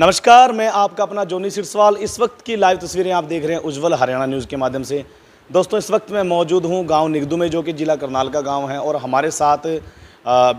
नमस्कार, मैं आपका अपना जोनी सिरसवाल। इस वक्त की लाइव तस्वीरें आप देख रहे हैं उज्ज्वल हरियाणा न्यूज़ के माध्यम से। दोस्तों, इस वक्त मैं मौजूद हूं गांव निगदू में, जो कि जिला करनाल का गांव है, और हमारे साथ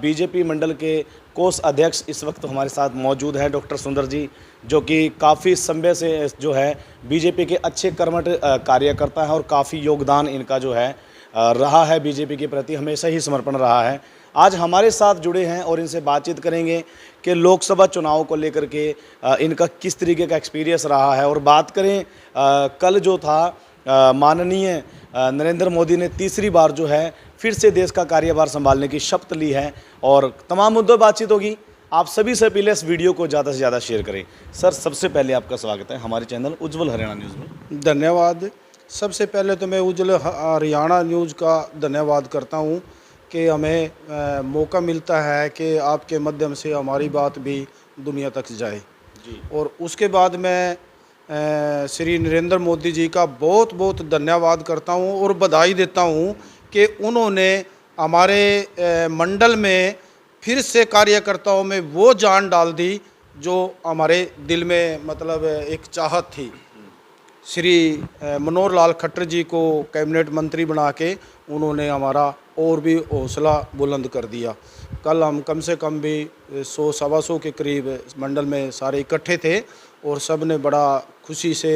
बीजेपी मंडल के कोष अध्यक्ष इस वक्त हमारे साथ मौजूद हैं, डॉक्टर सुंदर जी, जो कि काफ़ी समय से जो है बीजेपी के अच्छे कर्मठ कार्यकर्ता हैं और काफ़ी योगदान इनका जो है रहा है बीजेपी के प्रति, हमेशा ही समर्पण रहा है। आज हमारे साथ जुड़े हैं और इनसे बातचीत करेंगे कि लोकसभा चुनाव को लेकर के इनका किस तरीके का एक्सपीरियंस रहा है। और बात करें कल जो था माननीय नरेंद्र मोदी ने तीसरी बार जो है फिर से देश का कार्यभार संभालने की शपथ ली है और तमाम मुद्दों बातचीत होगी। आप सभी से पहले इस वीडियो को ज़्यादा से ज़्यादा शेयर करें। सर, सबसे पहले आपका स्वागत है हमारे चैनल उज्ज्वल हरियाणा न्यूज़ में। धन्यवाद। सबसे पहले तो मैं उज्ज्वल हरियाणा न्यूज़ का धन्यवाद करता हूं कि हमें मौका मिलता है कि आपके माध्यम से हमारी बात भी दुनिया तक जाए जी। और उसके बाद मैं श्री नरेंद्र मोदी जी का बहुत बहुत धन्यवाद करता हूं और बधाई देता हूं कि उन्होंने हमारे मंडल में फिर से कार्यकर्ताओं में वो जान डाल दी जो हमारे दिल में मतलब एक चाहत थी। श्री मनोहर लाल खट्टर जी को कैबिनेट मंत्री बना के उन्होंने हमारा और भी हौसला बुलंद कर दिया। कल हम कम से कम भी 100-125 के करीब मंडल में सारे इकट्ठे थे और सब ने बड़ा खुशी से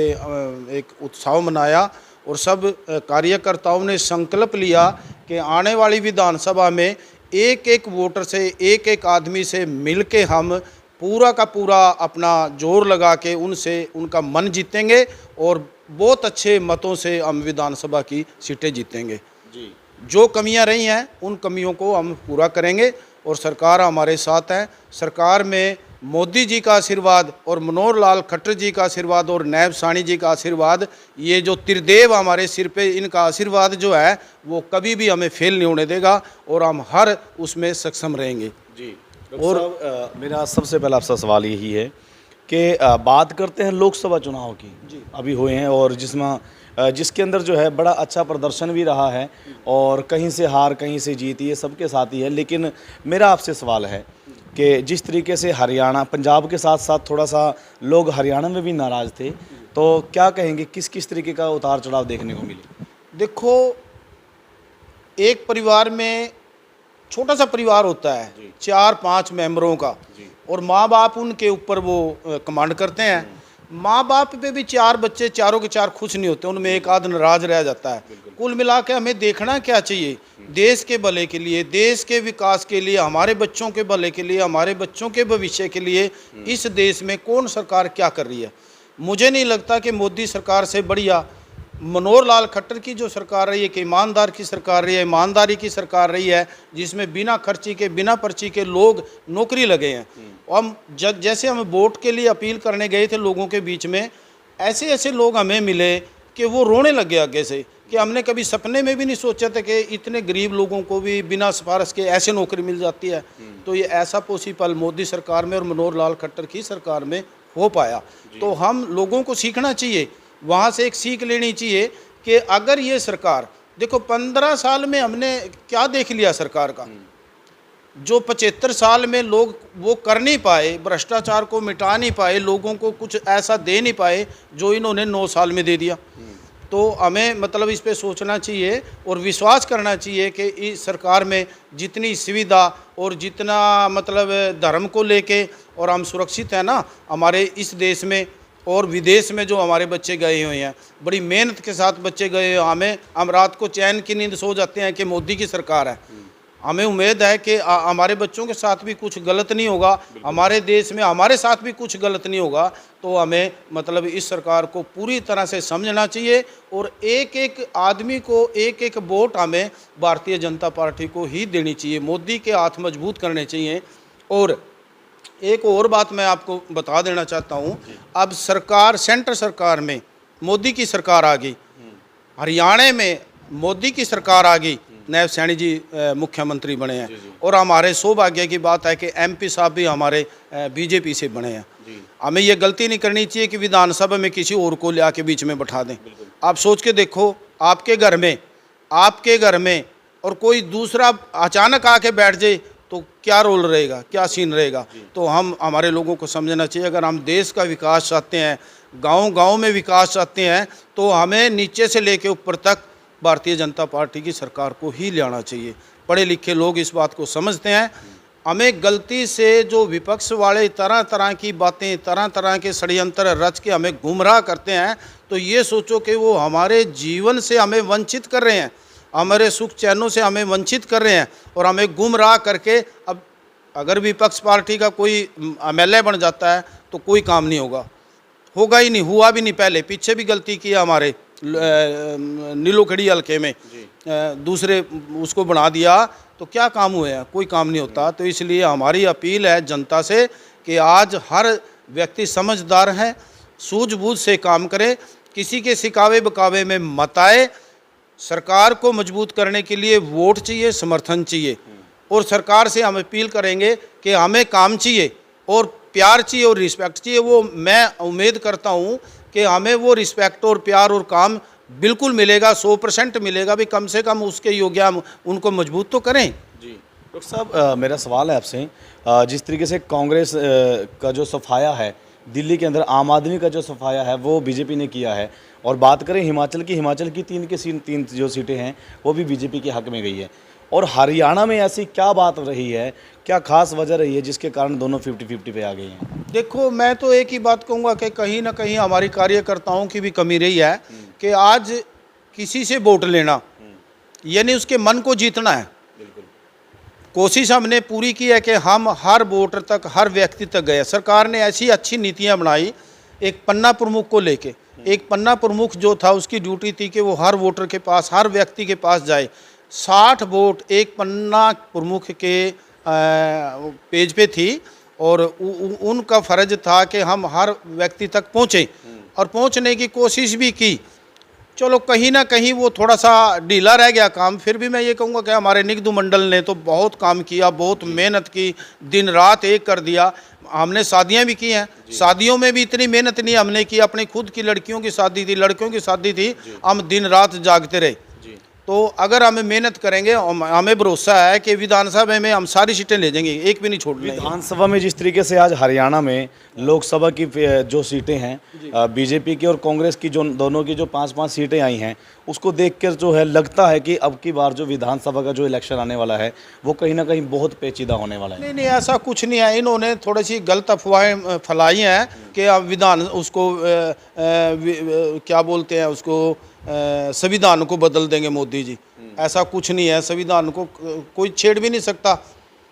एक उत्साह मनाया और सब कार्यकर्ताओं ने संकल्प लिया कि आने वाली विधानसभा में एक एक वोटर से एक एक आदमी से मिल के हम पूरा का पूरा अपना जोर लगा के उनसे उनका मन जीतेंगे और बहुत अच्छे मतों से हम विधानसभा की सीटें जीतेंगे जी। जो कमियां रही हैं उन कमियों को हम पूरा करेंगे और सरकार हमारे साथ है। सरकार में मोदी जी का आशीर्वाद और मनोहर लाल खट्टर जी का आशीर्वाद और नायब साहनी जी का आशीर्वाद, ये जो त्रिदेव हमारे सिर पे, इनका आशीर्वाद जो है वो कभी भी हमें फेल नहीं होने देगा और हम हर उसमें सक्षम रहेंगे जी। और मेरा सबसे पहला आपसे सवाल यही है कि बात करते हैं लोकसभा चुनाव की जी, अभी हुए हैं और जिसके अंदर जो है बड़ा अच्छा प्रदर्शन भी रहा है और कहीं से हार कहीं से जीत, ये सबके साथ ही है। लेकिन मेरा आपसे सवाल है कि जिस तरीके से हरियाणा, पंजाब के साथ साथ थोड़ा सा लोग हरियाणा में भी नाराज़ थे, तो क्या कहेंगे किस किस तरीके का उतार चढ़ाव देखने को मिले? देखो, एक परिवार में छोटा सा परिवार होता है 4-5 मेंबरों का और माँ बाप उनके ऊपर वो कमांड करते हैं। माँ बाप पे भी 4 बच्चे, चारों के 4 खुश नहीं होते, उनमें एक आध नाराज रह जाता है। कुल मिला के हमें देखना क्या चाहिए, देश के भले के लिए, देश के विकास के लिए, हमारे बच्चों के भले के लिए, हमारे बच्चों के भविष्य के लिए इस देश में कौन सरकार क्या कर रही है। मुझे नहीं लगता कि मोदी सरकार से बढ़िया मनोहर लाल खट्टर की जो सरकार रही है कि ईमानदार की सरकार रही है, ईमानदारी की सरकार रही है, जिसमें बिना खर्ची के, बिना पर्ची के लोग नौकरी लगे हैं। हम जैसे हम वोट के लिए अपील करने गए थे लोगों के बीच में, ऐसे ऐसे लोग हमें मिले कि वो रोने लगे आगे से कि हमने कभी सपने में भी नहीं सोचा था कि इतने गरीब लोगों को भी बिना सिफारिश के ऐसे नौकरी मिल जाती है। तो ये ऐसा पॉसिबल मोदी सरकार में और मनोहर लाल खट्टर की सरकार में हो पाया। तो हम लोगों को सीखना चाहिए, वहाँ से एक सीख लेनी चाहिए कि अगर ये सरकार, देखो 15 साल में हमने क्या देख लिया सरकार का, जो 75 साल में लोग वो कर नहीं पाए, भ्रष्टाचार को मिटा नहीं पाए, लोगों को कुछ ऐसा दे नहीं पाए जो इन्होंने 9 साल में दे दिया। तो हमें मतलब इस पे सोचना चाहिए और विश्वास करना चाहिए कि इस सरकार में जितनी सुविधा और जितना मतलब धर्म को लेके और हम सुरक्षित हैं ना हमारे इस देश में और विदेश में, जो हमारे बच्चे गए हुए हैं बड़ी मेहनत के साथ बच्चे गए हुए, हम रात को चैन की नींद सो जाते हैं कि मोदी की सरकार है। हमें उम्मीद है कि हमारे बच्चों के साथ भी कुछ गलत नहीं होगा, हमारे देश में हमारे साथ भी कुछ गलत नहीं होगा। तो हमें मतलब इस सरकार को पूरी तरह से समझना चाहिए और एक एक आदमी को एक एक वोट हमें भारतीय जनता पार्टी को ही देनी चाहिए, मोदी के हाथ मजबूत करने चाहिए। और एक और बात मैं आपको बता देना चाहता हूँ, अब सरकार, सेंटर सरकार में मोदी की सरकार आ गई, हरियाणा में मोदी की सरकार आ गई, नायब साहनी जी मुख्यमंत्री बने हैं और हमारे सौभाग्य की बात है कि एमपी साहब भी हमारे बीजेपी से बने हैं। हमें ये गलती नहीं करनी चाहिए कि विधानसभा में किसी और को ले आके बीच में बैठा दें। आप सोच के देखो, आपके घर में और कोई दूसरा अचानक आके बैठ जाए तो क्या रोल रहेगा, क्या सीन रहेगा। तो हमारे लोगों को समझना चाहिए, अगर हम देश का विकास चाहते हैं, गांव-गांव में विकास चाहते हैं, तो हमें नीचे से लेके ऊपर तक भारतीय जनता पार्टी की सरकार को ही ले आना चाहिए। पढ़े लिखे लोग इस बात को समझते हैं। हमें गलती से जो विपक्ष वाले तरह तरह की बातें, तरह तरह के षड्यंत्र रच के हमें गुमराह करते हैं, तो ये सोचो कि वो हमारे जीवन से हमें वंचित कर रहे हैं, हमारे सुख चैनों से हमें वंचित कर रहे हैं और हमें गुमराह करके। अब अगर विपक्ष पार्टी का कोई एमएलए बन जाता है तो कोई काम नहीं होगा ही नहीं, हुआ भी नहीं। पहले पीछे भी गलती की है हमारे नीलोखड़ी हल्के में, दूसरे उसको बना दिया तो क्या काम हुए हैं, कोई काम नहीं होता। तो इसलिए हमारी अपील है जनता से कि आज हर व्यक्ति समझदार है, सूझबूझ से काम करे, किसी के सिकावे बकावे में मत आए। सरकार को मजबूत करने के लिए वोट चाहिए, समर्थन चाहिए, और सरकार से हम अपील करेंगे कि हमें काम चाहिए और प्यार चाहिए और रिस्पेक्ट चाहिए। वो मैं उम्मीद करता हूँ कि हमें वो रिस्पेक्ट और प्यार और काम बिल्कुल मिलेगा, 100% मिलेगा भी। कम से कम उसके योग्य हम उनको मजबूत तो करें। जी डॉक्टर साहब, मेरा सवाल है आपसे, जिस तरीके से कांग्रेस का जो सफाया है, दिल्ली के अंदर आम आदमी का जो सफाया है वो बीजेपी ने किया है, और बात करें हिमाचल की तीन जो सीटें हैं वो भी बीजेपी के हक में गई है, और हरियाणा में ऐसी क्या बात रही है, क्या खास वजह रही है जिसके कारण दोनों 50-50 पे आ गई हैं? देखो, मैं तो एक ही बात कहूँगा कि कहीं ना कहीं हमारी कार्यकर्ताओं की भी कमी रही है कि आज किसी से वोट लेना यानी उसके मन को जीतना है। कोशिश हमने पूरी की है कि हम हर वोटर तक, हर व्यक्ति तक गए। सरकार ने ऐसी अच्छी नीतियां बनाई, एक पन्ना प्रमुख को लेके। एक पन्ना प्रमुख जो था उसकी ड्यूटी थी कि वो हर वोटर के पास, हर व्यक्ति के पास जाए। 60 वोट एक पन्ना प्रमुख के पेज पे थी, और उनका फ़र्ज था कि हम हर व्यक्ति तक पहुँचें, और पहुँचने की कोशिश भी की। चलो कहीं ना कहीं वो थोड़ा सा ढीला रह गया काम। फिर भी मैं ये कहूँगा कि हमारे निगदू मंडल ने तो बहुत काम किया, बहुत मेहनत की, दिन रात एक कर दिया। हमने शादियां भी की हैं, शादियों में भी इतनी मेहनत नहीं हमने की। अपनी खुद की लड़कियों की शादी थी, लड़कियों की शादी थी, हम दिन रात जागते रहे। तो अगर हमें मेहनत करेंगे, हमें भरोसा है कि विधानसभा में हम सारी सीटें ले जाएंगे, एक भी नहीं छोड़नी। विधानसभा में जिस तरीके से आज हरियाणा में लोकसभा की जो सीटें हैं बीजेपी की और कांग्रेस की, जो दोनों की जो 5-5 सीटें आई हैं, उसको देखकर जो है लगता है कि अब की बार जो विधानसभा का जो इलेक्शन आने वाला है वो कहीं ना कहीं बहुत पेचीदा होने वाला है। नहीं, ऐसा कुछ नहीं है। इन्होंने थोड़ी सी गलत अफवाहें फैलाई हैं कि अब विधान उसको क्या बोलते हैं उसको, संविधान को बदल देंगे मोदी जी। ऐसा कुछ नहीं है। संविधान को कोई छेड़ भी नहीं सकता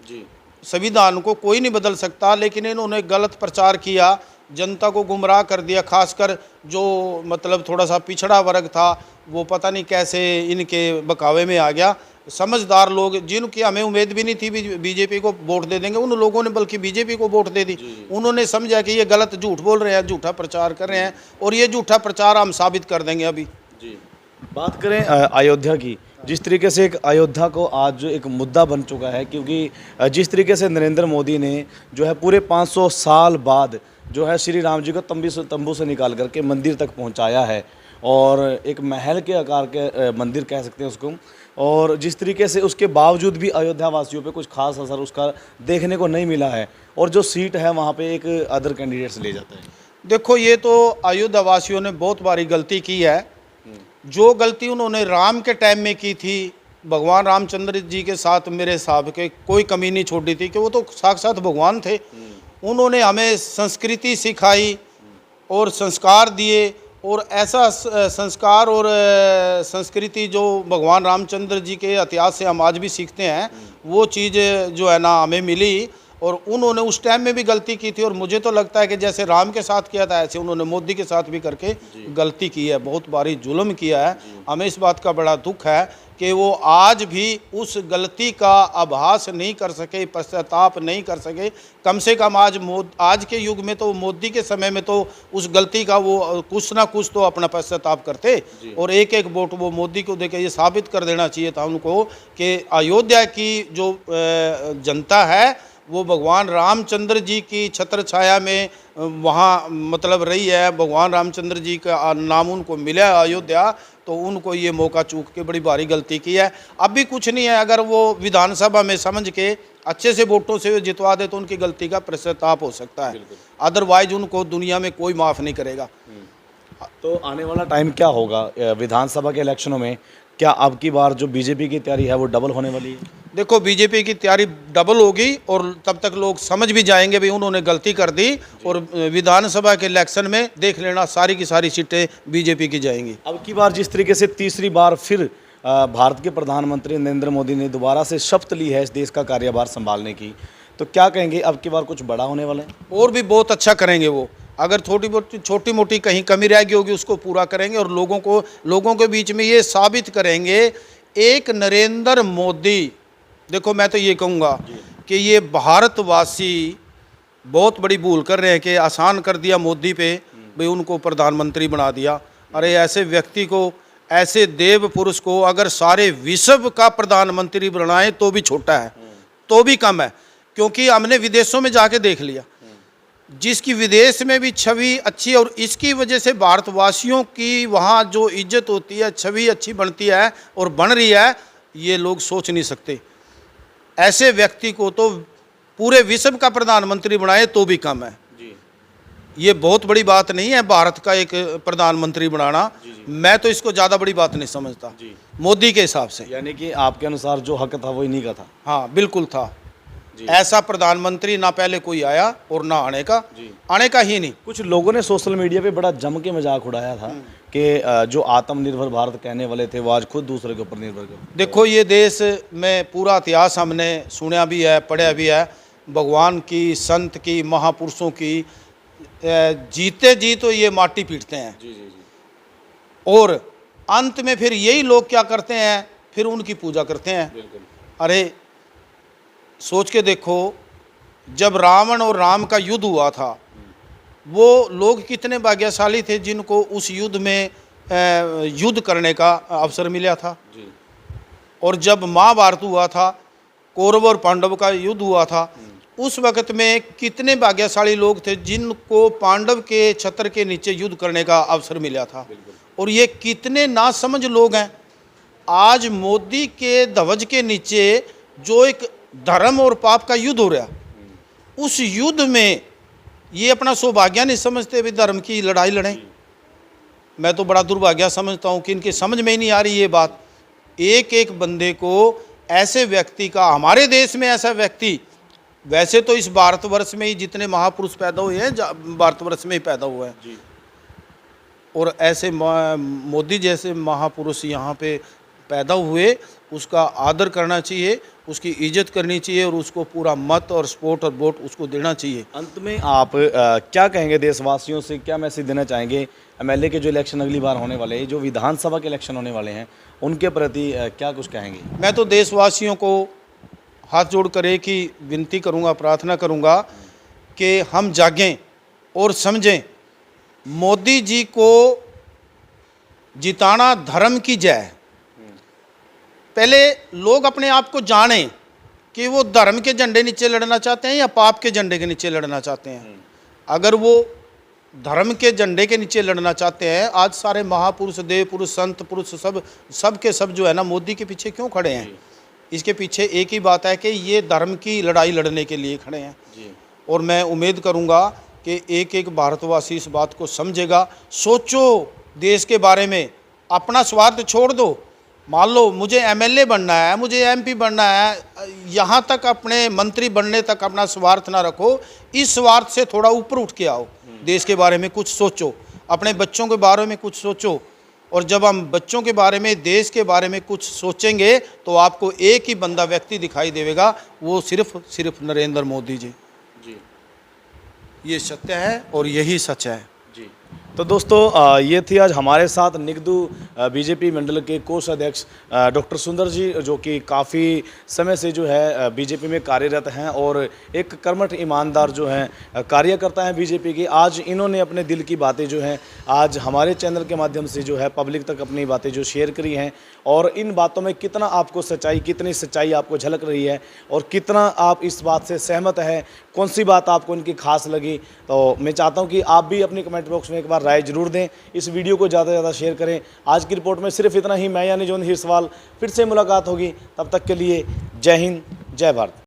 जी, संविधान को कोई नहीं बदल सकता। लेकिन इन्होंने गलत प्रचार किया, जनता को गुमराह कर दिया। खासकर जो मतलब थोड़ा सा पिछड़ा वर्ग था वो पता नहीं कैसे इनके बकावे में आ गया। समझदार लोग जिनकी हमें उम्मीद भी नहीं थी बीजेपी को वोट दे देंगे, उन लोगों ने बल्कि बीजेपी को वोट दे दी। उन्होंने समझा कि ये गलत झूठ बोल रहे हैं, झूठा प्रचार कर रहे हैं, और ये झूठा प्रचार हम साबित कर देंगे अभी जी। बात करें अयोध्या की, जिस तरीके से एक अयोध्या को आज जो एक मुद्दा बन चुका है, क्योंकि जिस तरीके से नरेंद्र मोदी ने जो है पूरे 500 साल बाद जो है श्री राम जी को तंबू से निकाल करके मंदिर तक पहुंचाया है, और एक महल के आकार के मंदिर कह सकते हैं उसको, और जिस तरीके से उसके बावजूद भी अयोध्या वासियों पे कुछ खास असर उसका देखने को नहीं मिला है, और जो सीट है वहाँ पे एक अदर कैंडिडेट्स ले जाता है। देखो, ये तो अयोध्या वासियों ने बहुत बड़ी गलती की है। जो गलती उन्होंने राम के टाइम में की थी, भगवान रामचंद्र जी के साथ मेरे हिसाब के कोई कमी नहीं छोड़ी थी, कि वो तो साक्षात भगवान थे। उन्होंने हमें संस्कृति सिखाई और संस्कार दिए, और ऐसा संस्कार और संस्कृति जो भगवान रामचंद्र जी के इतिहास से हम आज भी सीखते हैं, वो चीज़ जो है ना हमें मिली। और उन्होंने उस टाइम में भी गलती की थी, और मुझे तो लगता है कि जैसे राम के साथ किया था ऐसे उन्होंने मोदी के साथ भी करके गलती की है, बहुत भारी जुल्म किया है। हमें इस बात का बड़ा दुख है कि वो आज भी उस गलती का आभास नहीं कर सके, पश्चाताप नहीं कर सके। कम से कम आज के युग में तो, मोदी के समय में तो उस गलती का वो कुछ ना कुछ तो अपना पश्चाताप करते, और एक एक वोट वो मोदी को देके ये साबित कर देना चाहिए था उनको कि अयोध्या की जो जनता है वो भगवान रामचंद्र जी की छत्र छाया में वहाँ मतलब रही है, भगवान रामचंद्र जी का नाम उनको मिला अयोध्या, तो उनको ये मौका चूक के बड़ी भारी गलती की है। अब भी कुछ नहीं है, अगर वो विधानसभा में समझ के अच्छे से वोटों से जितवा दे तो उनकी गलती का पश्चाताप हो सकता है, अदरवाइज उनको दुनिया में कोई माफ़ नहीं करेगा। तो आने वाला टाइम क्या होगा विधानसभा के इलेक्शनों में? क्या अब की बार जो बीजेपी की तैयारी है वो डबल होने वाली है? देखो, बीजेपी की तैयारी डबल होगी और तब तक लोग समझ भी जाएंगे भाई उन्होंने गलती कर दी, और विधानसभा के इलेक्शन में देख लेना सारी की सारी सीटें बीजेपी की जाएंगी। अब की बार जिस तरीके से तीसरी बार फिर भारत के प्रधानमंत्री नरेंद्र मोदी ने दोबारा से शपथ ली है इस देश का कार्यभार संभालने की, तो क्या कहेंगे अब की बार कुछ बड़ा होने वाला है? और भी बहुत अच्छा करेंगे वो। अगर छोटी मोटी कहीं कमी रह गई होगी उसको पूरा करेंगे, और लोगों के बीच में ये साबित करेंगे एक नरेंद्र मोदी। देखो, मैं तो ये कहूँगा कि ये भारतवासी बहुत बड़ी भूल कर रहे हैं कि आसान कर दिया मोदी पे, भाई उनको प्रधानमंत्री बना दिया। अरे ऐसे व्यक्ति को, ऐसे देव पुरुष को अगर सारे विश्व का प्रधानमंत्री बनाए तो भी छोटा है, तो भी कम है। क्योंकि हमने विदेशों में जाके देख लिया, जिसकी विदेश में भी छवि अच्छी, और इसकी वजह से भारतवासियों की वहाँ जो इज्जत होती है, छवि अच्छी बनती है और बन रही है, ये लोग सोच नहीं सकते। ऐसे व्यक्ति को तो पूरे विश्व का प्रधानमंत्री बनाए तो भी कम है। ये बहुत बड़ी बात नहीं है भारत का एक प्रधानमंत्री बनाना। मैं तो इसको ज़्यादा बड़ी बात नहीं समझता मोदी के हिसाब से। यानी कि आपके अनुसार जो हक था वो इन्हीं का था? हाँ, बिल्कुल था। ऐसा प्रधानमंत्री ना पहले कोई आया और ना आने का ही नहीं। कुछ लोगों ने सोशल मीडिया पे बड़ा जम के मजाक उड़ाया था कि जो आत्मनिर्भर भारत कहने वाले थे वो आज खुद दूसरे के ऊपर निर्भर कर। देखो, ये देश में पूरा इतिहास हमने सुना भी है, पढ़ा भी है, भगवान की, संत की, महापुरुषों की, जीते जी तो ये माटी पीटते हैं। और अंत में फिर यही लोग क्या करते हैं, फिर उनकी पूजा करते हैं। अरे सोच के देखो, जब रावण और राम का युद्ध हुआ था, वो लोग कितने भाग्यशाली थे जिनको उस युद्ध में युद्ध करने का अवसर मिला था। और जब महाभारत हुआ था, कौरव और पांडव का युद्ध हुआ था, उस वक़्त में कितने भाग्यशाली लोग थे जिनको पांडव के छत्र के नीचे युद्ध करने का अवसर मिला था। और ये कितने नासमझ लोग हैं। आज मोदी के ध्वज के नीचे जो एक धर्म और पाप का युद्ध हो रहा, उस युद्ध में ये अपना सौभाग्य नहीं समझते भी धर्म की लड़ाई लड़ें। मैं तो बड़ा दुर्भाग्य समझता हूँ कि इनके समझ में ही नहीं आ रही ये बात। एक एक बंदे को, ऐसे व्यक्ति का, हमारे देश में ऐसा व्यक्ति, वैसे तो इस भारतवर्ष में ही जितने महापुरुष पैदा हुए हैं भारतवर्ष में ही पैदा हुआ है, और ऐसे मोदी जैसे महापुरुष यहाँ पे पैदा हुए, उसका आदर करना चाहिए, उसकी इज्जत करनी चाहिए, और उसको पूरा मत और सपोर्ट और वोट उसको देना चाहिए। अंत में आप क्या कहेंगे देशवासियों से, क्या मैसेज देना चाहेंगे? एमएलए के जो इलेक्शन अगली बार होने वाले हैं, जो विधानसभा के इलेक्शन होने वाले हैं, उनके प्रति क्या कुछ कहेंगे? मैं तो देशवासियों को हाथ जोड़ कर एक ही विनती करूँगा, प्रार्थना करूँगा कि हम जागें और समझें, मोदी जी को जिताना धर्म की जय। पहले लोग अपने आप को जानें कि वो धर्म के झंडे नीचे लड़ना चाहते हैं या पाप के झंडे के नीचे लड़ना चाहते हैं। अगर वो धर्म के झंडे के नीचे लड़ना चाहते हैं, आज सारे महापुरुष, देव पुरुष, संत पुरुष सब के सब जो है ना, मोदी के पीछे क्यों खड़े हैं? इसके पीछे एक ही बात है कि ये धर्म की लड़ाई लड़ने के लिए खड़े हैं। और मैं उम्मीद करूँगा कि एक एक भारतवासी इस बात को समझेगा। सोचो देश के बारे में, अपना स्वार्थ छोड़ दो। मान लो मुझे एमएलए बनना है, मुझे एमपी बनना है, यहाँ तक अपने मंत्री बनने तक अपना स्वार्थ ना रखो। इस स्वार्थ से थोड़ा ऊपर उठ के आओ, देश के बारे में कुछ सोचो, अपने बच्चों के बारे में कुछ सोचो। और जब हम बच्चों के बारे में, देश के बारे में कुछ सोचेंगे तो आपको एक ही बंदा, व्यक्ति दिखाई देगा, वो सिर्फ नरेंद्र मोदी जी। ये सत्य है और यही सच है। तो दोस्तों ये थी आज हमारे साथ निगदू बीजेपी मंडल के कोष अध्यक्ष डॉक्टर सुंदर जी, जो कि काफ़ी समय से जो है बीजेपी में कार्यरत हैं और एक कर्मठ ईमानदार जो हैं कार्यकर्ता हैं बीजेपी के। आज इन्होंने अपने दिल की बातें जो हैं आज हमारे चैनल के माध्यम से जो है पब्लिक तक अपनी बातें जो शेयर करी हैं, और इन बातों में कितना आपको सच्चाई, कितनी सच्चाई आपको झलक रही है और कितना आप इस बात से सहमत है, कौन सी बात आपको इनकी खास लगी। तो मैं चाहता हूँ कि आप भी अपनी कमेंट बॉक्स में एक बार राय जरूर दें, इस वीडियो को ज़्यादा से ज़्यादा शेयर करें। आज की रिपोर्ट में सिर्फ इतना ही। मैं यानी जोन हिरसवाल, फिर से मुलाकात होगी, तब तक के लिए जय हिंद, जय भारत।